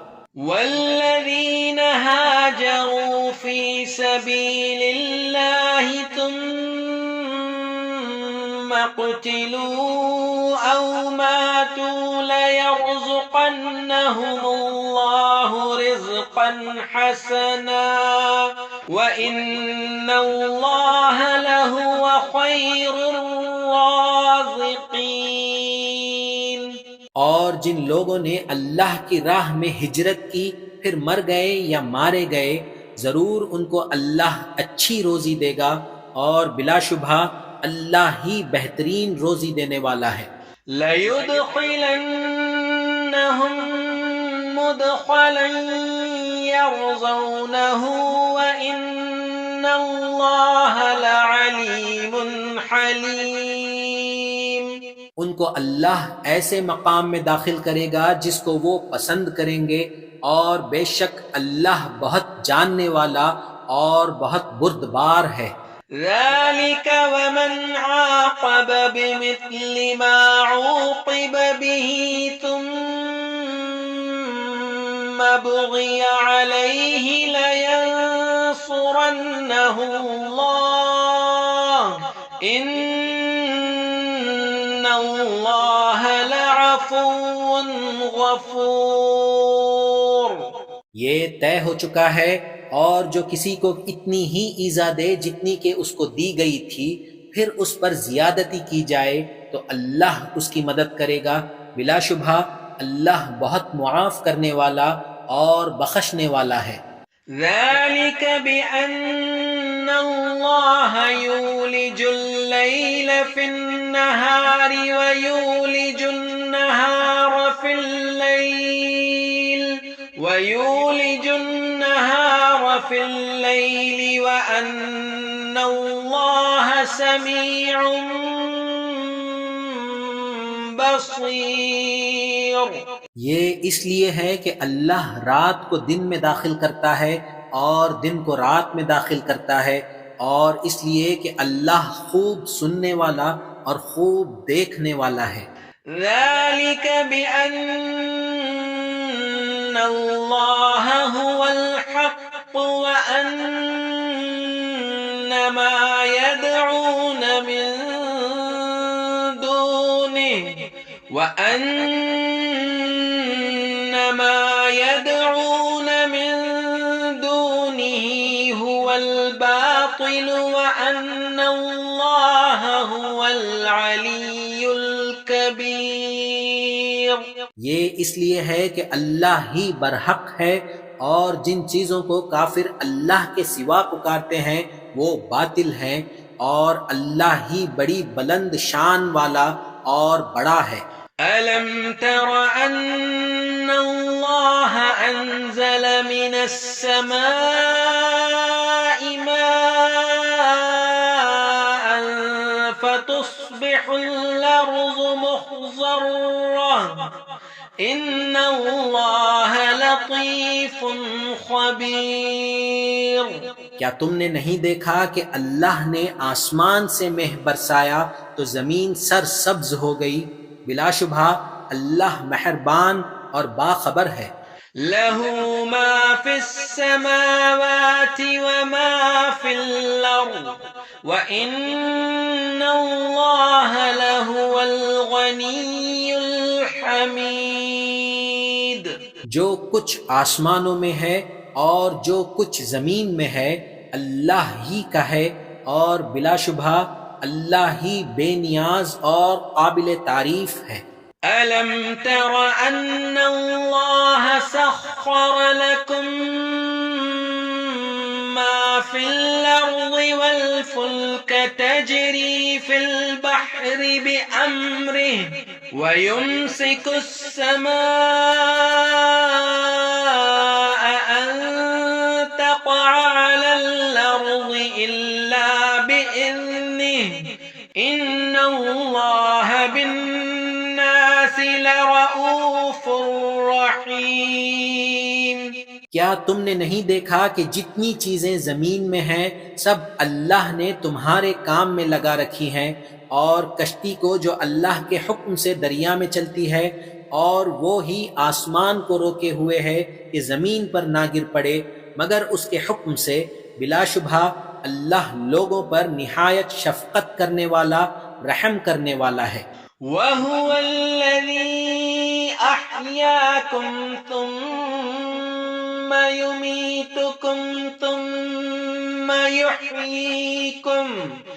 والذین هاجروا فی سبیل اللہ ثم قتلوا او ماتوا لیرزقنہم اللہ رزقا حسنا وإن اللہ لہو خیر الرازقین. اور جن لوگوں نے اللہ کی راہ میں ہجرت کی پھر مر گئے یا مارے گئے ضرور ان کو اللہ اچھی روزی دے گا اور بلا شبہ اللہ ہی بہترین روزی دینے والا ہے. لَيُدْخِلَنَّهُمْ مُدْخَلًا يَرْضَوْنَهُ وَإِنَّ اللَّهَ لَعَلِيمٌ حَلِيمٌ. ان کو اللہ ایسے مقام میں داخل کرے گا جس کو وہ پسند کریں گے، اور بے شک اللہ بہت جاننے والا اور بہت بردبار ہے. ذَلِكَ وَمَنْ عَاقَبَ بِمِثْلِ مَا عُوقِبَ بِهِ ثُمَّ بُغِيَ عَلَيْهِ لَيَنصُرَنَّهُ اللَّهُ إِنَّ اللَّهَ لَعَفُوٌّ غَفُورٌ. یہ طے ہو چکا ہے، اور جو کسی کو اتنی ہی ایذا دے جتنی کہ اس کو دی گئی تھی پھر اس پر زیادتی کی جائے تو اللہ اس کی مدد کرے گا. بلا شبہ اللہ بہت معاف کرنے والا اور بخشنے والا ہے. ذَلِكَ بِأَنَّ اللَّهَ يُولِجُ اللَّيْلَ فِي النَّهَارِ وَيُولِجُ النَّهَارَ فِي اللَّيْلِ وَأَنَّ اللَّهَ سَمِيعٌ بَصِيرٌ. یہ اس لیے ہے کہ اللہ رات کو دن میں داخل کرتا ہے اور دن کو رات میں داخل کرتا ہے، اور اس لیے کہ اللہ خوب سننے والا اور خوب دیکھنے والا ہے. ذَلِكَ بِأَنَّ اللَّهَ هُوَ الْحَقُّ وَأَنَّ مَا يَدْعُونَ مِن دُونِهِ هُوَ الْبَاطِلُ وَأَنَّ اللَّهَ هُوَ الْعَلِيُّ الْكَبِيرُ. یہ اس لیے ہے کہ اللہ ہی برحق ہے، اور جن چیزوں کو کافر اللہ کے سوا پکارتے ہیں وہ باطل ہیں، اور اللہ ہی بڑی بلند شان والا اور بڑا ہے. أَلَمْ تَرَ أَنَّ اللَّهَ أَنزَلَ مِنَ السَّمَاءِ مَاءً فَتُصْبِحُ مخضرة إن الله لطيف خبير. کیا تم نے نہیں دیکھا کہ اللہ نے آسمان سے مہ برسایا تو زمین سر سبز ہو گئی؟ بلا شبہ اللہ مہربان اور باخبر ہے. له ما في السماوات وما في الأرض وإن الله لهو الغني الحميد. جو کچھ آسمانوں میں ہے اور جو کچھ زمین میں ہے اللہ ہی کا ہے، اور بلا شبہ اللہ ہی بے نیاز اور قابل تعریف ہے. ألم تر أن الله سخر لكم ما في الأرض والفلك تجري في البحر بأمره ويمسك السماء أن تقع على الأرض إلا بإذنه إن الله بالناس لرؤوف رحيم. کیا تم نے نہیں دیکھا کہ جتنی چیزیں زمین میں ہیں سب اللہ نے تمہارے کام میں لگا رکھی ہیں، اور کشتی کو جو اللہ کے حکم سے دریا میں چلتی ہے، اور وہ ہی آسمان کو روکے ہوئے ہے کہ زمین پر نہ گر پڑے مگر اس کے حکم سے. بلا شبہ اللہ لوگوں پر نہایت شفقت کرنے والا، رحم کرنے والا ہے. وَهُوَ الَّذِي أَحْيَاكُمْ ثُمَّ يُمِيتُكُمْ ثُمَّ يُحْيِيكُمْ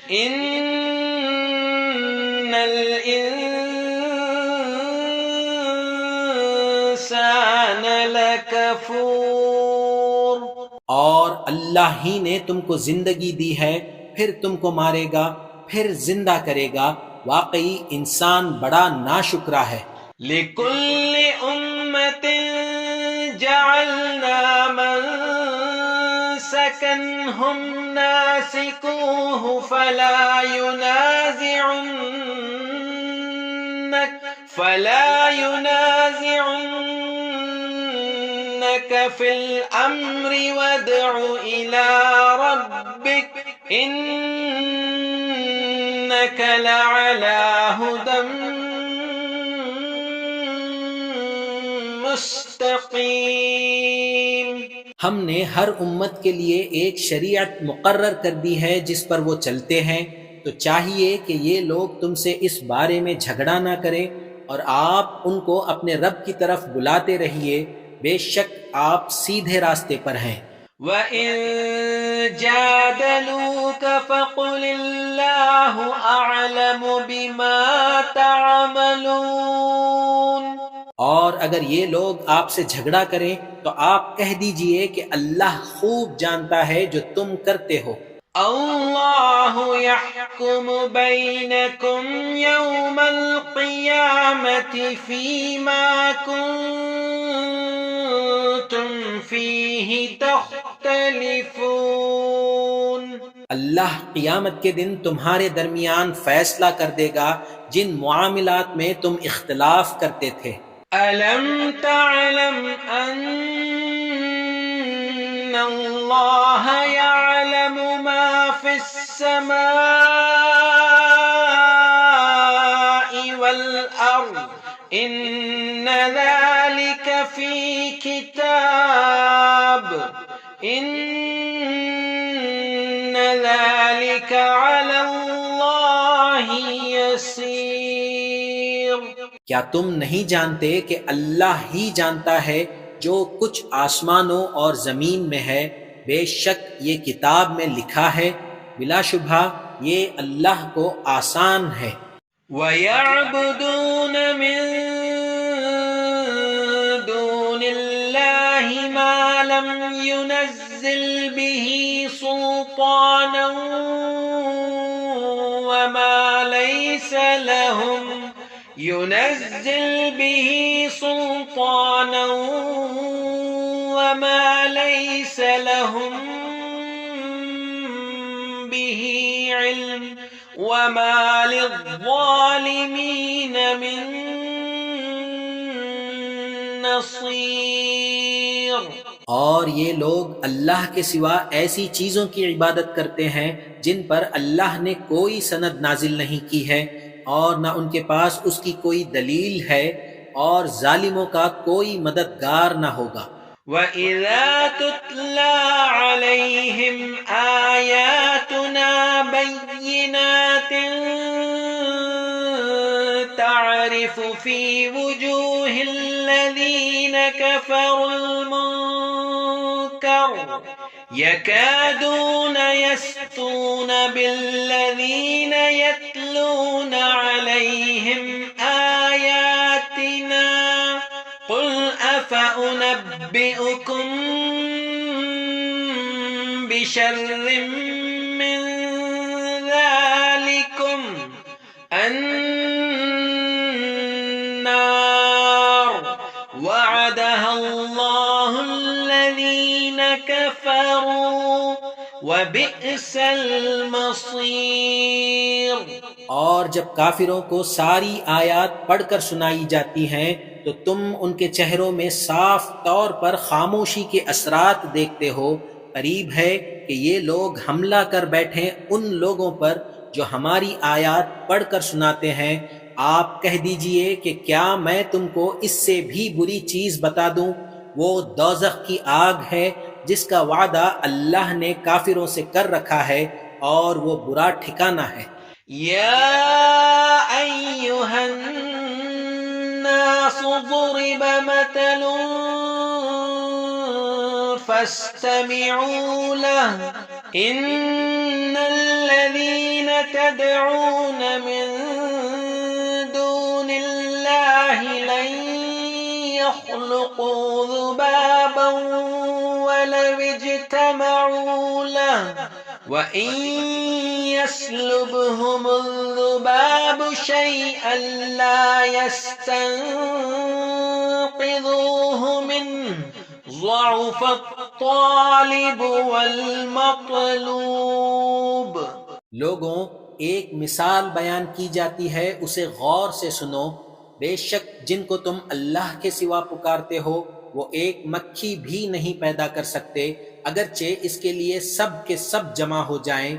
إِنَّ الْإِنسَانَ لَكَفُورٌ. اور اللہ ہی نے تم کو زندگی دی ہے، پھر تم کو مارے گا، پھر زندہ کرے گا. واقعی انسان بڑا ناشکرا ہے. لِكُلِّ أُمَّةٍ جَعَلْنَا مَنسَكًا هُمْ نَاسِكُوهُ فَلَا يُنَازِعُنَّكَ فِي الْأَمْرِ وَادْعُ إِلَى رَبِّكَ إِنَّكَ لَعَلَى هُدًى مستقیم. ہم نے ہر امت کے لیے ایک شریعت مقرر کر دی ہے جس پر وہ چلتے ہیں، تو چاہیے کہ یہ لوگ تم سے اس بارے میں جھگڑا نہ کریں، اور آپ ان کو اپنے رب کی طرف بلاتے رہیے، بے شک آپ سیدھے راستے پر ہیں. وَإِن جَادَلُوكَ فَقُلِ اللَّهُ أَعْلَمُ بِمَا تَعْمَلُونَ. اور اگر یہ لوگ آپ سے جھگڑا کریں تو آپ کہہ دیجئے کہ اللہ خوب جانتا ہے جو تم کرتے ہو. اللہ يحكم بينكم يوم القيامة فيما كنتم فيه تختلفون. اللہ قیامت کے دن تمہارے درمیان فیصلہ کر دے گا جن معاملات میں تم اختلاف کرتے تھے. ألم تعلم أن الله يعلم ما في السماء والأرض إن ذلك في كتاب إن ذلك على الله يسير. کیا تم نہیں جانتے کہ اللہ ہی جانتا ہے جو کچھ آسمانوں اور زمین میں ہے؟ بے شک یہ کتاب میں لکھا ہے، بلا شبہ یہ اللہ کو آسان ہے. وَيَعْبُدُونَ مِن دُونِ اللَّهِ مَا لَمْ يُنَزِّلْ بِهِ سُلْطَانًا وَمَا لَيْسَ لَهُمْ يُنَزِّلْ بِهِ سُلْطَانًا وَمَا لَيْسَ لَهُم بِهِ عِلْمٌ وما للظالمين من نصير. اور یہ لوگ اللہ کے سوا ایسی چیزوں کی عبادت کرتے ہیں جن پر اللہ نے کوئی سند نازل نہیں کی ہے اور نہ ان کے پاس اس کی کوئی دلیل ہے، اور ظالموں کا کوئی مددگار نہ ہوگا۔ وَإِذَا تُتْلَى عَلَيْهِمْ آيَاتُنَا بَيِّنَاتٍ تَعْرِفُ فِي وُجُوهِ الَّذِينَ كَفَرُوا الْمُنكَرَ يَكَادُونَ يَسْطُونَ بِالَّذِينَ يَتْلُونَ عَلَيْهِمْ آيَاتِنَا قُلْ أَفَأُنَبِّئُكُم بِشَرٍّ مِّن ذَلِكُمْ النَّارُ وَعَدَهَا اللَّهُ الَّذِينَ كَفَرُوا وَبِئْسَ الْمَصِيرُ۔ اور جب کافروں کو ساری آیات پڑھ کر سنائی جاتی ہیں تو تم ان کے چہروں میں صاف طور پر خاموشی کے اثرات دیکھتے ہو۔ قریب ہے کہ یہ لوگ حملہ کر بیٹھیں ان لوگوں پر جو ہماری آیات پڑھ کر سناتے ہیں۔ آپ کہہ دیجئے کہ کیا میں تم کو اس سے بھی بری چیز بتا دوں؟ وہ دوزخ کی آگ ہے جس کا وعدہ اللہ نے کافروں سے کر رکھا ہے، اور وہ برا ٹھکانہ ہے۔ یا ایھا الناس ضرب مثل فاستمعوا له ان الذين تدعون من دون الله لن يخلقوا ذبابا ولو اجتمعوا له وَإِن يَسْلُبْهُمُ الذُّبَابُ شَيْئًا لَّا يَسْتَنقِذُوهُ مِنْهُ ضَعُفَ الطَّالِبُ وَالْمَطْلُوبُ۔ لوگوں، ایک مثال بیان کی جاتی ہے، اسے غور سے سنو۔ بے شک جن کو تم اللہ کے سوا پکارتے ہو وہ ایک مکھی بھی نہیں پیدا کر سکتے، اگرچہ اس کے لیے سب کے سب جمع ہو جائیں،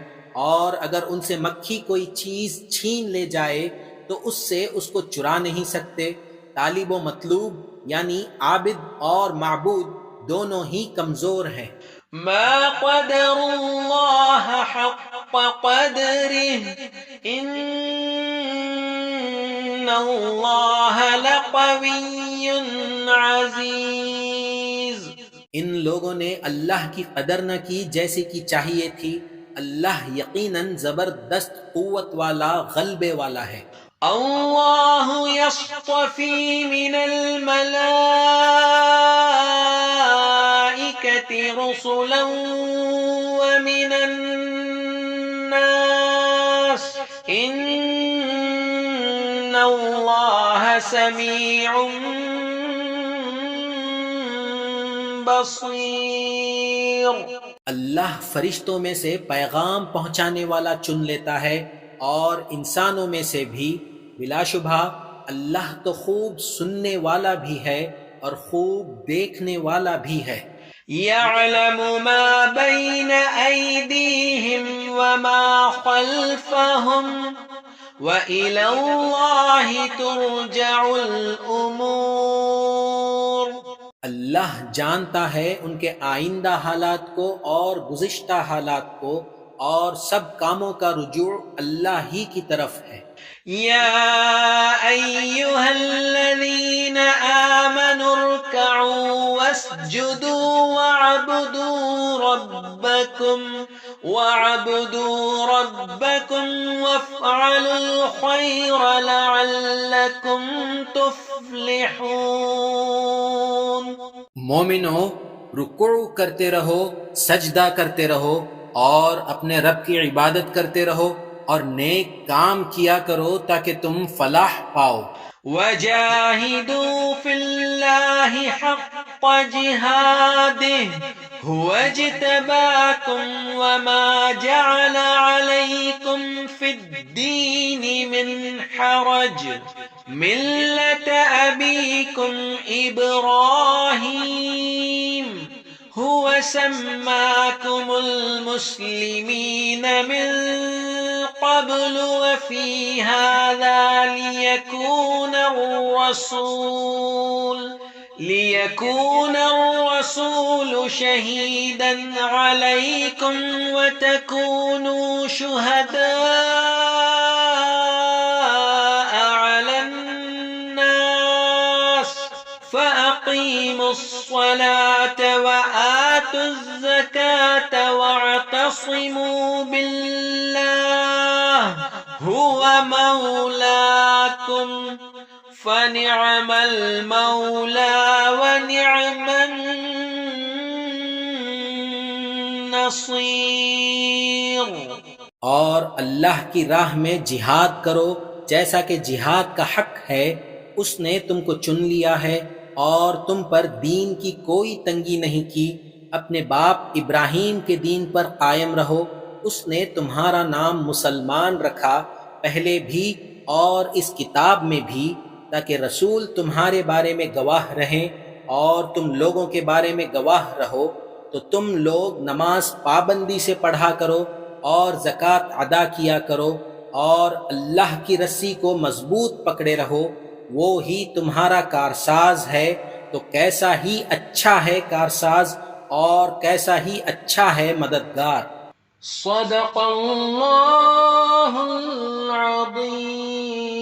اور اگر ان سے مکھی کوئی چیز چھین لے جائے تو اس سے اس کو چرا نہیں سکتے۔ طالب و مطلوب یعنی عابد اور معبود دونوں ہی کمزور ہیں۔ ما قدر اللہ حق قدره ان اللہ لقوی عزیز۔ ان لوگوں نے اللہ کی قدر نہ کی جیسے کی چاہیے تھی۔ اللہ یقیناً زبردست قوت والا، غلبے والا ہے۔ اللہ یصطفی من الملائکۃ رسلا ومن الناس ان اللہ سمیع بصیر۔ اللہ فرشتوں میں سے پیغام پہنچانے والا چن لیتا ہے اور انسانوں میں سے بھی۔ بلا شبہ اللہ تو خوب سننے والا بھی ہے اور خوب دیکھنے والا بھی ہے۔ يعلم ما بين أيديهم وما خلفهم وإلى الله ترجع الأمور۔ اللہ جانتا ہے ان کے آئندہ حالات کو اور گزشتہ حالات کو، اور سب کاموں کا رجوع اللہ ہی کی طرف ہے۔ يا أيها الذين آمنوا اركعوا واسجدوا واعبدوا ربكم وافعلوا الخير لعلكم تفلحون۔ مومنو، رکوع کرتے رہو، سجدہ کرتے رہو، اور اپنے رب کی عبادت کرتے رہو، اور نیک کام کیا کرو تاکہ تم فلاح پاؤ۔ وجاهدوا في الله حق جهاده هو اجتباكم وما جعل عليكم في الدين من حرج ملة أبيكم إبراهيم هو سماكم المسلمين من قبل وفي هذا ليكون الرسول شهيدا عليكم وتكونوا شهداء على الناس فأقيموا الصلاة وآتوا الزكاة واعتصموا بالله هو مولاكم فنعم المولى ونعم النصير۔ اور اللہ کی راہ میں جہاد کرو جیسا کہ جہاد کا حق ہے، اس نے تم کو چن لیا ہے اور تم پر دین کی کوئی تنگی نہیں کی، اپنے باپ ابراہیم کے دین پر قائم رہو، اس نے تمہارا نام مسلمان رکھا پہلے بھی اور اس کتاب میں بھی، تاکہ رسول تمہارے بارے میں گواہ رہیں اور تم لوگوں کے بارے میں گواہ رہو، تو تم لوگ نماز پابندی سے پڑھا کرو اور زکوٰۃ ادا کیا کرو اور اللہ کی رسی کو مضبوط پکڑے رہو، وہ ہی تمہارا کارساز ہے، تو کیسا ہی اچھا ہے کارساز اور کیسا ہی اچھا ہے مددگار۔ صدق اللہ العظیم۔